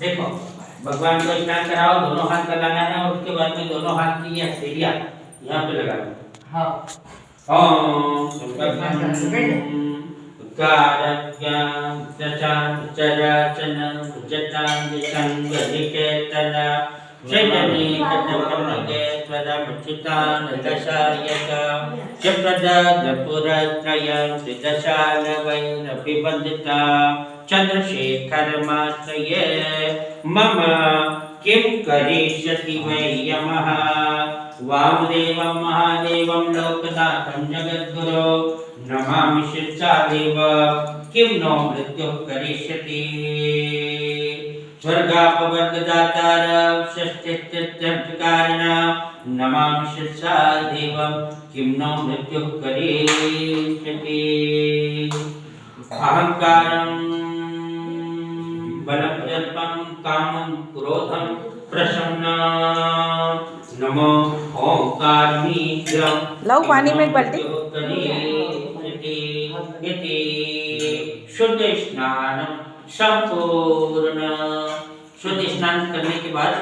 देखो भगवान को स्नान कराओ, दोनों हाथ लगाना है और उसके बाद में दोनों हाथ की ये हथेलियां यहाँ पे लगा दो। हाँ ओम उद्गारज्ञान चचान चराचन उच्चतान दिशंगनिकेतन शयनी तत्कर्णके स्वदमुच्चितान दशायक चप्रदपुरत्रयं त्रिदशालवैरभिवन्दिता चन्द्रशेखरमाश्रये मम किं करिष्यति वै यमः वामदेवं महादेवं लोकनाथं जगद्गुरो नमामि शिरसादेव किं नो मृत्युः करिष्यति स्वर्गापवर्गदातार षष्ठित्यर्थकारिण नमामि शिरसादेव किं नो मृत्युः करिष्यति अहंकारं बलप्रजल्पं कामं क्रोधं प्रशमना नमो ओंकारमीश्वरं लाओ पानी में एक बाल्टी। शुद्ध स्नान संपूर्ण। शुद्ध स्नान करने के बाद